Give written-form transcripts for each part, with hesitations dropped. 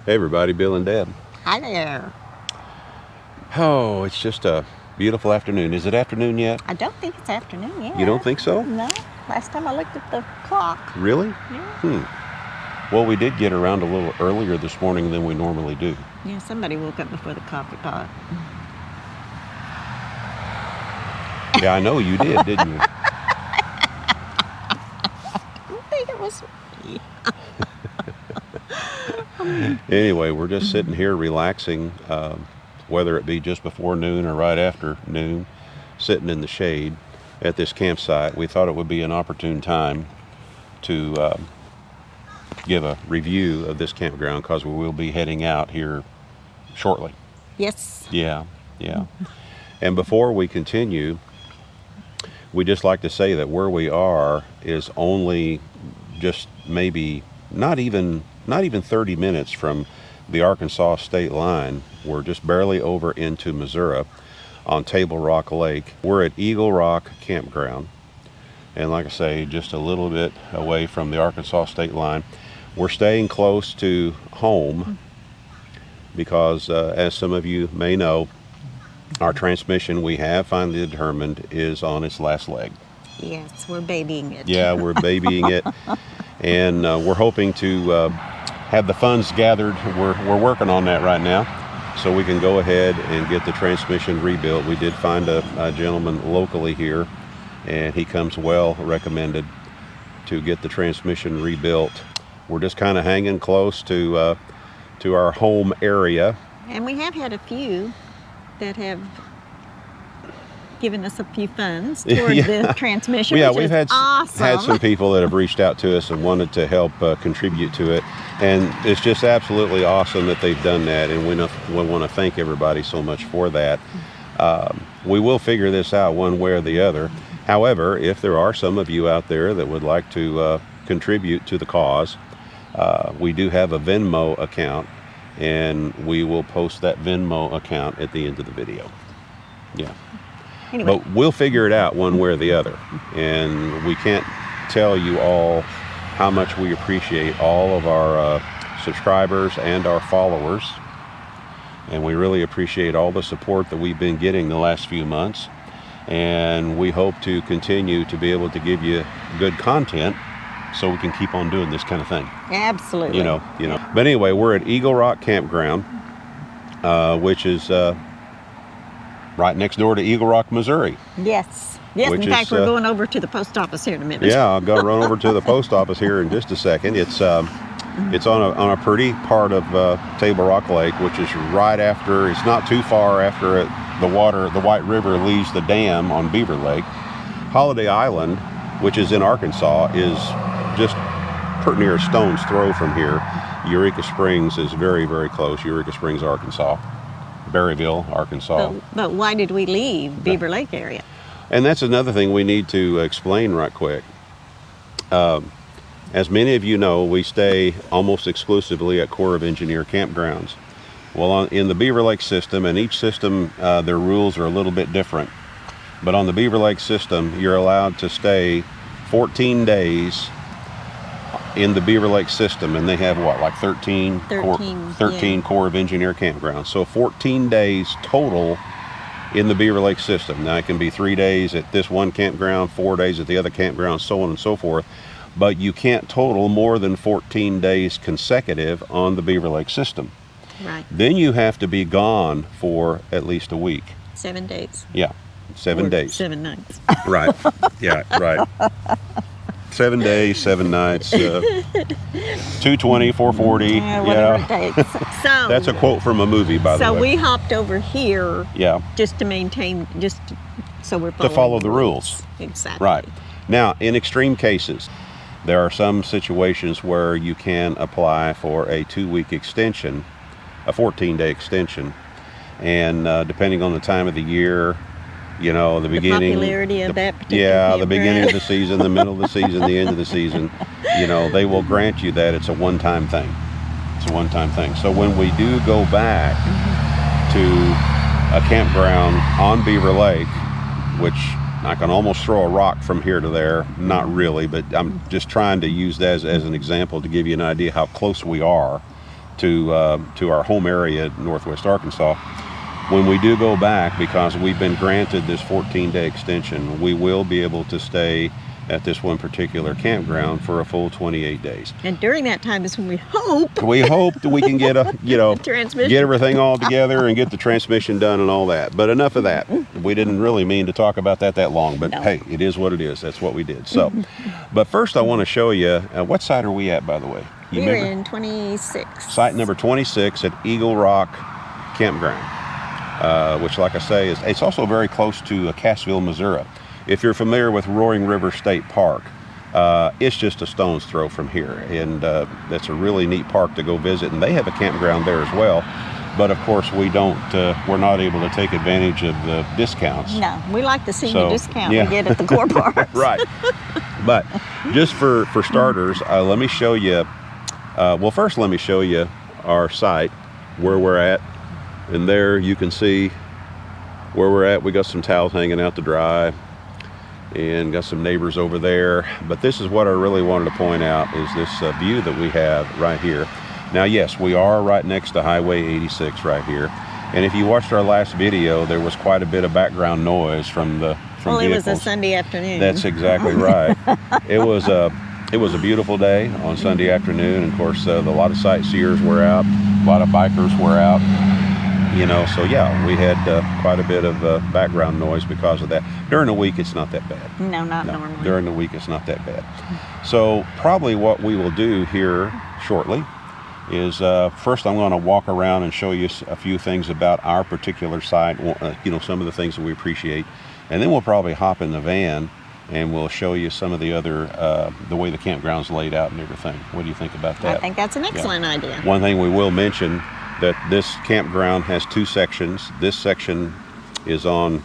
Hey everybody, Bill and Deb. Hi there. Oh, it's just a beautiful afternoon. Is it afternoon yet? I don't think it's afternoon yet. You don't think so? No. Last time I looked at the clock. Really? Yeah. Well, we did get around a little earlier this morning than we normally do. Yeah, somebody woke up before the coffee pot. Yeah, I know you did, didn't you? I think it was me. Anyway, we're just sitting here relaxing, whether it be just before noon or right after noon, sitting in the shade at this campsite. We thought it would be an opportune time to give a review of this campground because we will be heading out here shortly. Yes. Yeah. And before we continue, we just like to say that where we are is only just maybe not even 30 minutes from the Arkansas state line. We're just barely over into Missouri on Table Rock Lake. We're at Eagle Rock Campground, and like I say, just a little bit away from the Arkansas state line. We're staying close to home because as some of you may know, our transmission, we have finally determined, is on its last leg. Yes, we're babying it. Yeah, we're babying it, and we're hoping to have the funds gathered. We're working on that right now, so we can go ahead and get the transmission rebuilt. We did find a gentleman locally here, and he comes well recommended to get the transmission rebuilt. We're just kind of hanging close to our home area. And we have had a few that have given us a few funds toward the transmission, Yeah, which we've is had awesome. had some people that have reached out to us and wanted to help contribute to it, and it's just absolutely awesome that they've done that, and we want to thank everybody so much for that. We will figure this out one way or the other. However, if there are some of you out there that would like to contribute to the cause, we do have a Venmo account, and we will post that Venmo account at the end of the video. Yeah. Anyway. But we'll figure it out one way or the other. And we can't tell you all how much we appreciate all of our subscribers and our followers. And we really appreciate all the support that we've been getting the last few months. And we hope to continue to be able to give you good content so we can keep on doing this kind of thing. Absolutely. You know. But anyway, we're at Eagle Rock Campground, which is right next door to Eagle Rock, Missouri. Yes. In Which fact, is, we're going over to the post office here in a minute. Yeah, I'll go run over to the post office here in just a second. It's on a pretty part of Table Rock Lake, which is right after. It's not too far after the White River leaves the dam on Beaver Lake. Holiday Island, which is in Arkansas, is just pretty near a stone's throw from here. Eureka Springs is very, very close. Eureka Springs, Arkansas. Berryville, Arkansas. But why did we leave Beaver Lake area? And that's another thing we need to explain right quick. As many of you know, we stay almost exclusively at Corps of Engineer campgrounds. Well, in the Beaver Lake system, and each system, their rules are a little bit different. But on the Beaver Lake system, you're allowed to stay 14 days in the Beaver Lake system, and they have what, like 13 Corps of Engineer campgrounds. So 14 days total in the Beaver Lake system. Now it can be 3 days at this one campground, 4 days at the other campground, so on and so forth. But you can't total more than 14 days consecutive on the Beaver Lake system. Right. Then you have to be gone for at least a week. 7 days. Yeah, 7 days. 7 nights. Right. Yeah, right. 7 days, 7 nights, 220, 440. Whatever it takes. So that's a quote from a movie, by the way. So we hopped over here. Yeah. Just to maintain, so we're to follow the rules. Exactly. Right. Now, in extreme cases, there are some situations where you can apply for a 2-week extension, a 14-day extension, and depending on the time of the year, you know, the beginning, popularity of that particular the beginning of the season, the middle of the season, the end of the season, you know, they will grant you that. It's a one-time thing. It's a one-time thing. So when we do go back to a campground on Beaver Lake, which I can almost throw a rock from here to there, not really, but I'm just trying to use that as an example to give you an idea how close we are to our home area, Northwest Arkansas. When we do go back, because we've been granted this 14-day extension, we will be able to stay at this one particular campground for a full 28 days. And during that time is when we hope that we can get transmission. get everything all together and get the transmission done and all that. But enough of that. We didn't really mean to talk about that long, but no. Hey, it is what it is. That's what we did. So, but first I want to show you, what site are we at, by the way? We're in 26. Site number 26 at Eagle Rock Campground, which, like I say, it's also very close to Cassville, Missouri. If you're familiar with Roaring River State Park, it's just a stone's throw from here, and that's a really neat park to go visit, and they have a campground there as well. But of course, we're not able to take advantage of the discounts. No, we like the senior discount we get at the core parks. Right. But just for starters, let me show you, well, first let me show you our site, where we're at, and there you can see where we're at. We got some towels hanging out to dry, and got some neighbors over there. But this is what I really wanted to point out, is this view that we have right here. Now, yes, we are right next to Highway 86 right here. And if you watched our last video, there was quite a bit of background noise from Well, it vehicles. was a Sunday afternoon. That's exactly right. It was a beautiful day on Sunday afternoon. And of course, a lot of sightseers were out, a lot of bikers were out. So yeah, we had quite a bit of background noise because of that. During the week, it's not that bad. No, not normally. During the week, it's not that bad. So probably what we will do here shortly is first I'm going to walk around and show you a few things about our particular site, some of the things that we appreciate. And then we'll probably hop in the van and we'll show you some of the other, the way the campground's laid out and everything. What do you think about that? I think that's an excellent idea. One thing we will mention, that this campground has two sections. This section is on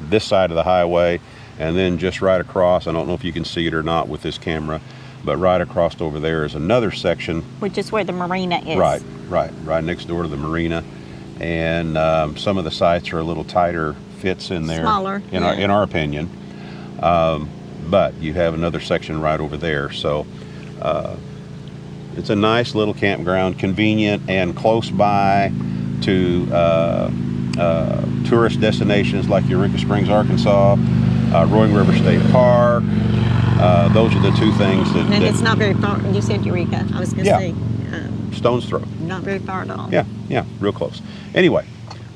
this side of the highway, and then just right across, I don't know if you can see it or not with this camera, but right across over there is another section. Which is where the Marina is. Right next door to the Marina. And some of the sites are a little tighter fits in there. Smaller. In our opinion. But you have another section right over there. So it's a nice little campground, convenient and close by to tourist destinations like Eureka Springs, Arkansas, Roaring River State Park. Those are the two things that... And it's not very far. You said Eureka. I was going to say... stone's throw. Not very far at all. Yeah, real close. Anyway,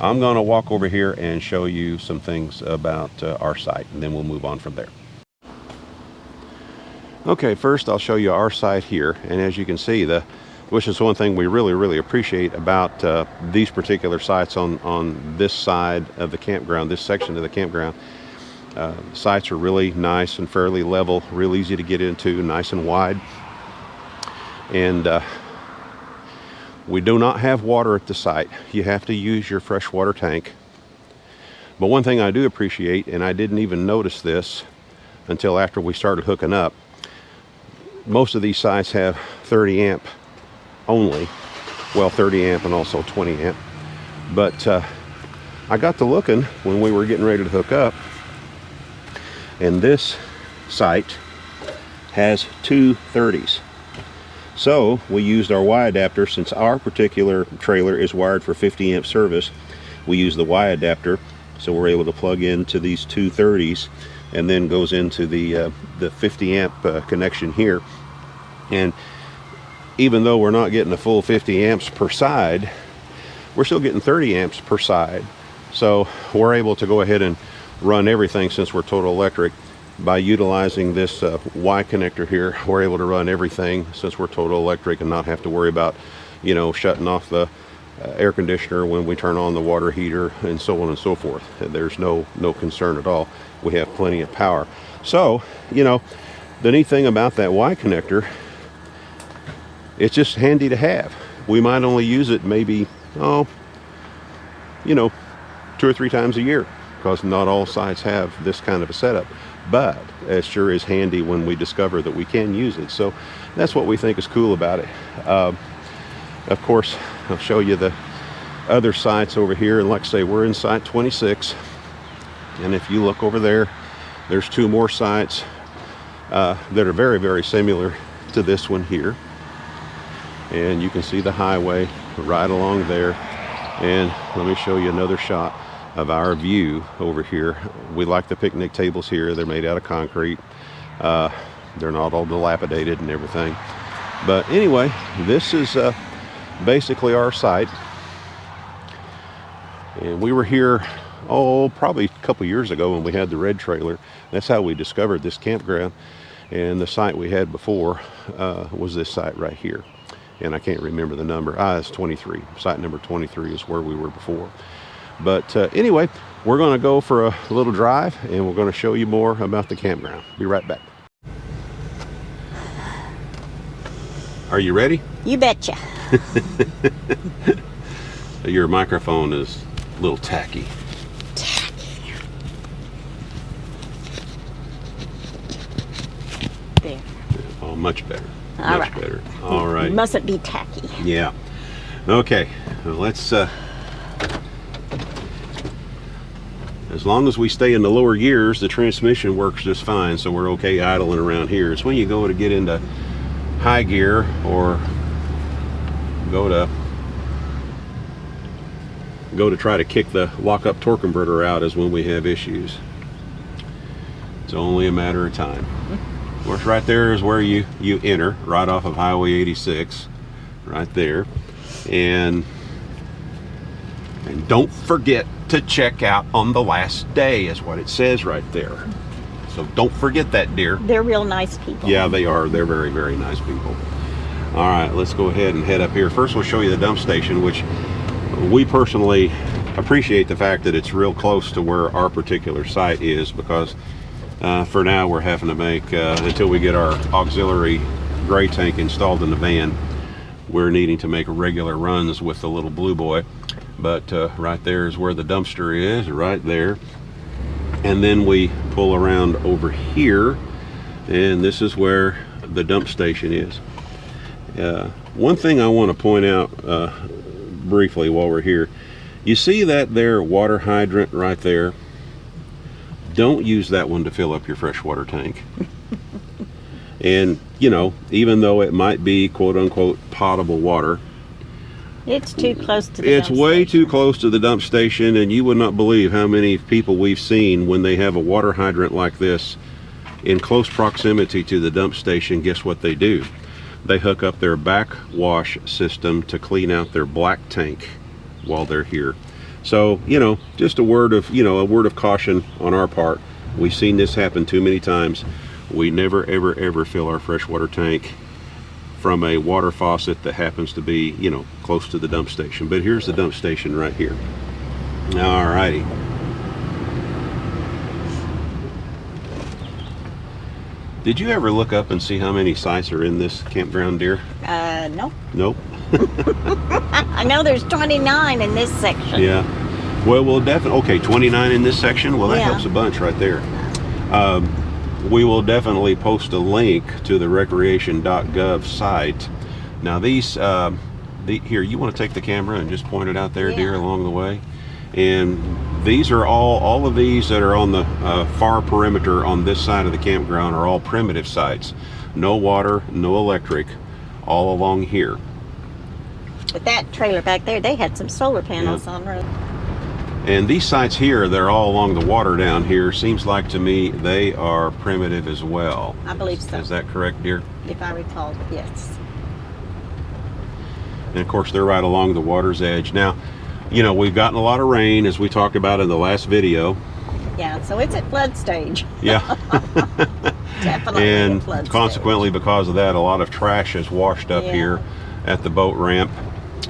I'm going to walk over here and show you some things about our site, and then we'll move on from there. Okay, first I'll show you our site here, and as you can see, which is one thing we really appreciate about these particular sites on this side of the campground, this section of the campground. Sites are really nice and fairly level, real easy to get into, nice and wide. And we do not have water at the site. You have to use your freshwater tank. But one thing I do appreciate, and I didn't even notice this until after we started hooking up, most of these sites have 30 amp only. Well, 30 amp and also 20 amp. But I got to looking when we were getting ready to hook up, and this site has two 30s. So we used our Y adapter. Since our particular trailer is wired for 50 amp service, we use the Y adapter, so we're able to plug into these two 30s and then goes into the 50 amp connection here. And even though we're not getting a full 50 amps per side, we're still getting 30 amps per side. So we're able to go ahead and run everything, since we're total electric. By utilizing this Y connector here, we're able to run everything since we're total electric and not have to worry about, shutting off the air conditioner when we turn on the water heater and so on and so forth. There's no concern at all. We have plenty of power. So, the neat thing about that Y connector, it's just handy to have. We might only use it maybe, 2 or 3 times a year, because not all sites have this kind of a setup. But it sure is handy when we discover that we can use it. So that's what we think is cool about it. Of course, I'll show you the other sites over here. And like I say, we're in site 26. And if you look over there, there's 2 more sites that are very similar to this one here. and you can see the highway right along there. And let me show you another shot of our view over here. We like the picnic tables here. They're made out of concrete. They're not all dilapidated and everything. But anyway, this is basically our site. And we were here, probably a couple years ago when we had the red trailer. That's how we discovered this campground. And the site we had before was this site right here. And I can't remember the number. It's 23. Site number 23 is where we were before. But anyway, we're going to go for a little drive, and we're going to show you more about the campground. Be right back. Are you ready? You betcha. Your microphone is a little tacky. There. Oh, much better. All much right. better. All right. You mustn't be tacky. Yeah. Okay. Well, let's. As long as we stay in the lower gears, the transmission works just fine, so we're okay idling around here. It's when you go to get into high gear or go to try to kick the lock-up torque converter out is when we have issues. It's only a matter of time. Of course, right there is where you enter, right off of Highway 86, right there. And don't forget to check out on the last day is what it says right there. So don't forget that, dear. They're real nice people. Yeah, they are. They're very, very nice people. All right, let's go ahead and head up here. First, we'll show you the dump station, which we personally appreciate the fact that it's real close to where our particular site is, because for now we're having to make, until we get our auxiliary gray tank installed in the van, we're needing to make regular runs with the little blue boy. But right there is where the dumpster is, right there. And then we pull around over here, and this is where the dump station is. One thing I want to point out briefly while we're here, you see that there water hydrant right there? Don't use that one to fill up your freshwater tank. And, you know, even though it might be quote-unquote potable water, it's too close to the It's way too close to the dump station, and you would not believe how many people we've seen when they have a water hydrant like this in close proximity to the dump station. Guess what they do? They hook up their backwash system to clean out their black tank while they're here. So, you know, just a word of caution on our part. We've seen this happen too many times. We never, ever, ever fill our freshwater tank from a water faucet that happens to be, you know, close to the dump station. But here's the dump station right here. All righty. Did you ever look up and see how many sites are in this campground, dear? No. Nope. I know there's 29 in this section. Yeah. Well, we'll definitely, okay, 29 in this section. Well, that Yeah. helps a bunch right there. We will definitely post a link to the recreation.gov site. Now these, here, you want to take the camera and just point it out there, dear, along the way. And these are all of these that are on the far perimeter on this side of the campground are all primitive sites. No water, no electric, all along here. But that trailer back there, they had some solar panels on it. And these sites here, they're all along the water down here. Seems like to me they are primitive as well. I believe so. Is that correct, dear? If I recall, yes. And of course, they're right along the water's edge. Now, you know, we've gotten a lot of rain, as we talked about in the last video. Yeah, so it's at flood stage. Yeah. Definitely And at flood consequently, stage. because of that, a lot of trash has washed up here at the boat ramp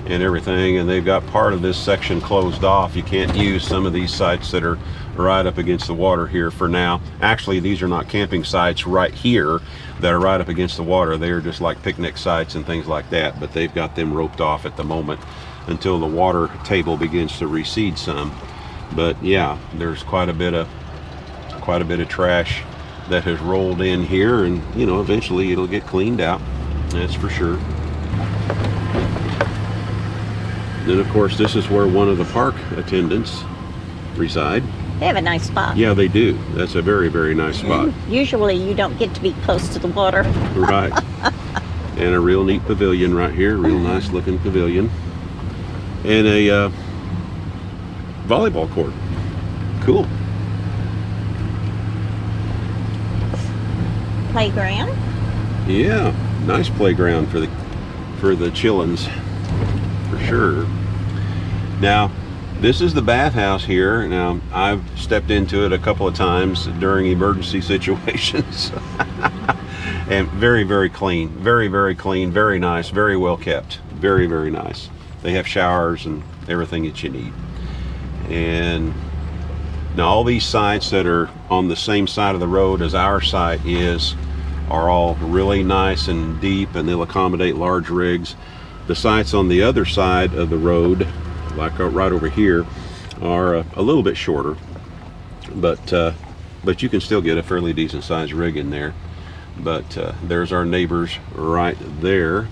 and everything, and they've got part of this section closed off. You can't use some of these sites that are right up against the water here for now. Actually, these are not camping sites right here that are right up against the water. They are just like picnic sites and things like that, but they've got them roped off at the moment until the water table begins to recede some. But yeah, there's quite a bit of trash that has rolled in here, and you know, eventually it'll get cleaned out, that's for sure. Then of course, this is where one of the park attendants reside. They have a nice spot. Yeah, they do. That's a very, very nice spot. Usually you don't get to be close to the water. Right. And a real neat pavilion right here, real nice looking pavilion. And a volleyball court. Cool. Playground. Yeah, nice playground for the chillins, for sure. Now, this is the bathhouse here. Now, I've stepped into it a couple of times during emergency situations. And very, very clean. Very, very clean. Very nice. Very well kept. Very, very nice. They have showers and everything that you need. And now all these sites that are on the same side of the road as our site are all really nice and deep, and they'll accommodate large rigs. The sites on the other side of the road, like right over here, are a little bit shorter, but you can still get a fairly decent sized rig in there. But there's our neighbors right there,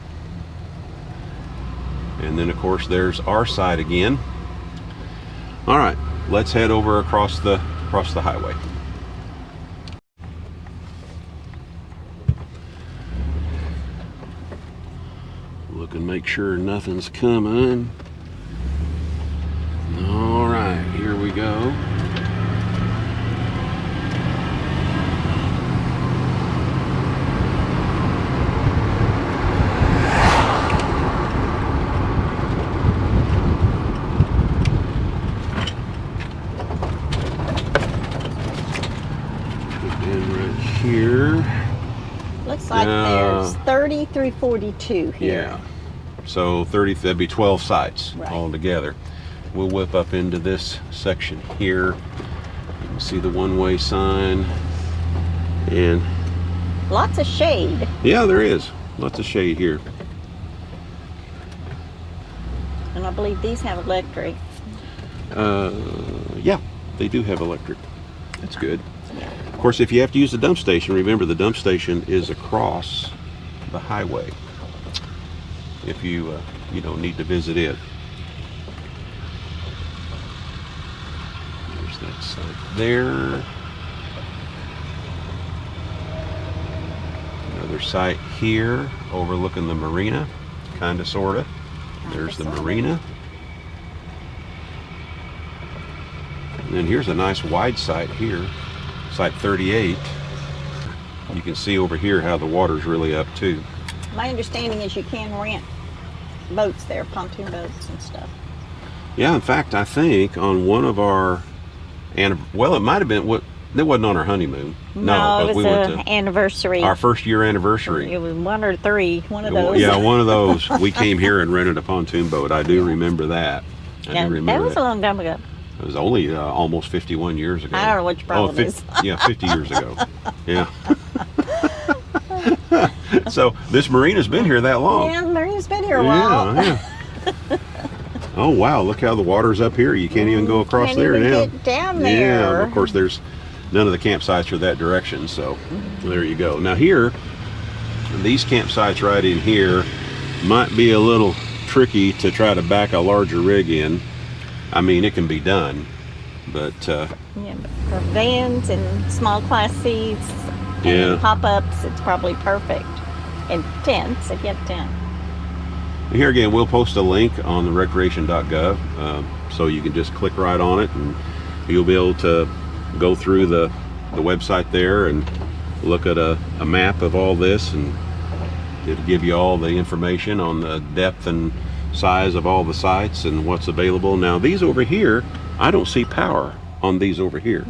and then of course there's our side again. All right, let's head over across the highway. Look and make sure nothing's coming. All right, here we go. And right here. Looks like there's 30 through 42 here. Yeah. So 30, that'd be 12 sites altogether. We'll whip up into this section here. You can see the one-way sign. And lots of shade. Yeah, there is. Lots of shade here. And I believe these have electric. Yeah, they do have electric. That's good. Of course, if you have to use the dump station, remember the dump station is across the highway. If you don't need to visit it. There's that site there. Another site here overlooking the marina, kind of, sort of. There's the marina. And then here's a nice wide site here, site 38. You can see over here how the water's really up too. My understanding is you can rent boats there, pontoon boats and stuff. Yeah, in fact, I think on one of our, well, it might have been, that wasn't on our honeymoon. No, it was we went to anniversary. our first year anniversary. It was 1 or 3, one of those. Yeah, one of those. We came here and rented a pontoon boat. I do remember that. I do remember that was a long time ago. It was only almost 51 years ago. I don't know what your problem is. Yeah, 50 years ago. Yeah. So this marina's been here that long. Yeah, the marina's been here a while. Yeah. Oh wow! Look how the water's up here. You can't even go across Can't there even now. get down there. Yeah. Of course, there's none of the campsites are that direction. So there you go. Now here, these campsites right in here might be a little tricky to try to back a larger rig in. I mean, it can be done, but yeah, but for vans and small class seats and Yeah. pop-ups, it's probably perfect. And tents, if you have a tent. here again, we'll post a link on the recreation.gov, so you can just click right on it, and you'll be able to go through the website there and look at a map of all this, and it'll give you all the information on the depth and size of all the sites and what's available. Now these over here, I don't see power on these over here.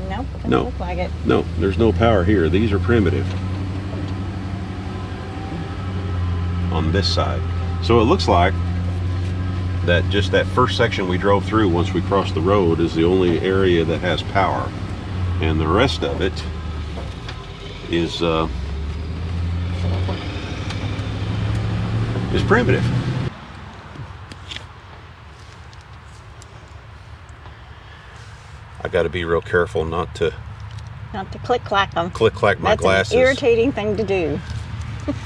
Nope, doesn't No. look like it. No, there's no power here. These are primitive on this side. So it looks like that just that first section we drove through once we crossed the road is the only area that has power, and the rest of it is primitive. I got to be real careful not to click-clack them. click-clack my glasses. That's an irritating thing to do.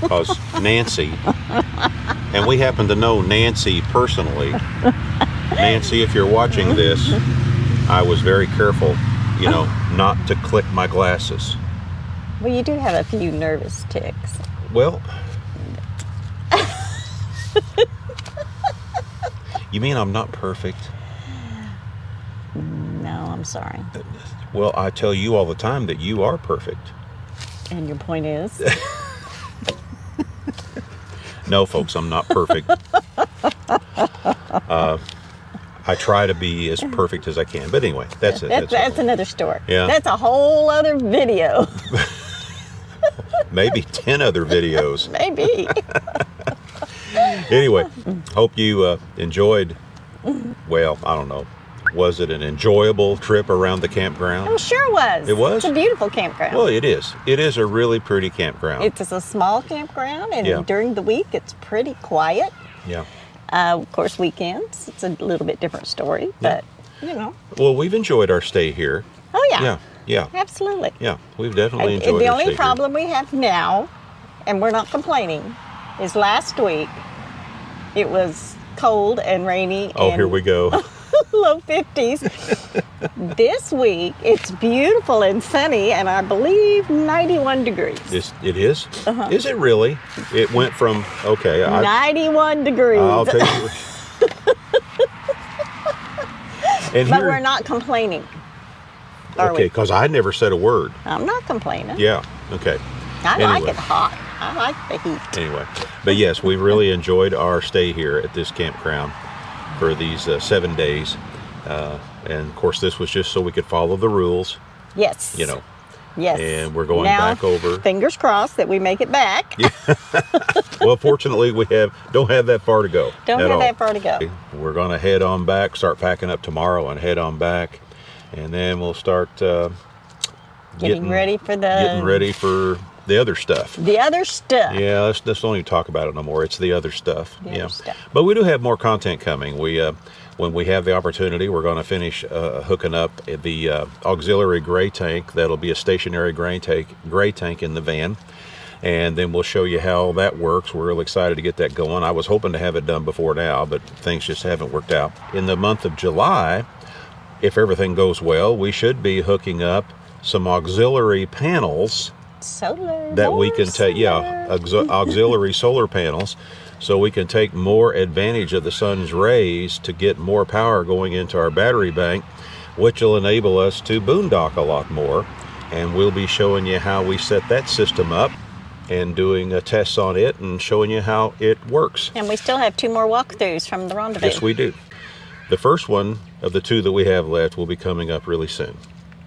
Because Nancy, and we happen to know Nancy personally. Nancy, if you're watching this, I was very careful, not to click my glasses. Well, you do have a few nervous ticks. Well, You mean I'm not perfect? No, I'm sorry. Well, I tell you all the time that you are perfect. And your point is? No, folks, I'm not perfect. I try to be as perfect as I can. But anyway, that's it. That's another story. Yeah. That's a whole other video. Maybe 10 other videos. Maybe. Anyway, hope you enjoyed, well, I don't know. Was it an enjoyable trip around the campground? I'm sure it was. It was? It's a beautiful campground. Well, it is. It is a really pretty campground. It's a small campground, and Yeah. during the week, it's pretty quiet. Yeah. Of course, weekends, it's a little bit different story, but, you know. Well, we've enjoyed our stay here. Oh, yeah. Yeah. Yeah. Absolutely. Yeah. We've definitely enjoyed The our only stay here. problem we have now, and we're not complaining, is last week it was cold and rainy. Oh, and here we go. low 50s. This week it's beautiful and sunny, and I believe 91 degrees. It is? Is it really? It went from, okay. 91 degrees. I'll tell you. And But here, we're not complaining. Are okay, we? because I never said a word. I'm not complaining. Yeah. Okay. I like Anyway. it hot. I like the heat. Anyway, but yes, we really enjoyed our stay here at this campground for these 7 days. And of course, this was just so we could follow the rules, Yes. you know. Yes. And we're going now, back over. Fingers crossed that we make it back. Yeah. Well, fortunately, we don't have that far to go. Don't at have all. that far to go. We're going to head on back, start packing up tomorrow, and head on back, and then we'll start Getting ready for the other stuff. The other stuff. Yeah, let's don't even talk about it no more. It's the other stuff. The other stuff. But we do have more content coming. We when we have the opportunity, we're going to finish hooking up the auxiliary gray tank. That'll be a stationary gray tank in the van. And then we'll show you how that works. We're really excited to get that going. I was hoping to have it done before now, but things just haven't worked out. In the month of July, if everything goes well, we should be hooking up some auxiliary panels Solar. that we can take, auxiliary solar panels, so we can take more advantage of the sun's rays to get more power going into our battery bank, which will enable us to boondock a lot more. And we'll be showing you how we set that system up and doing tests on it and showing you how it works. And we still have 2 more walkthroughs from the rendezvous. Yes, we do. The first one of the 2 that we have left will be coming up really soon.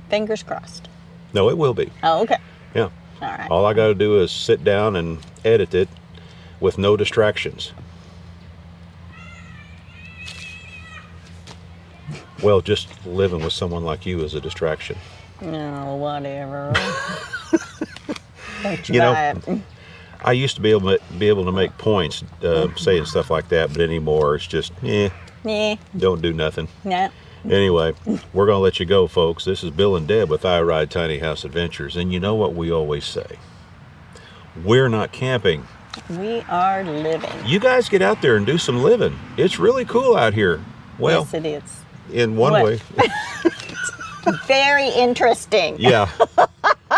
Fingers crossed. No, it will be. Oh, okay. Yeah. All right. All I got to do is sit down and edit it with no distractions. Well, just living with someone like you is a distraction. No, whatever. Don't you, You know, buy it. I used to be able to make points saying stuff like that, but anymore it's just, Yeah. don't do nothing. No. Anyway, we're going to let you go, folks. This is Bill and Deb with I Ride Tiny House Adventures. And you know what we always say? We're not camping. We are living. You guys get out there and do some living. It's really cool out here. Well, Yes, it is. in one What? way. Very interesting. Yeah.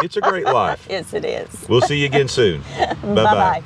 It's a great life. Yes, it is. We'll see you again soon. Bye-bye. Bye-bye.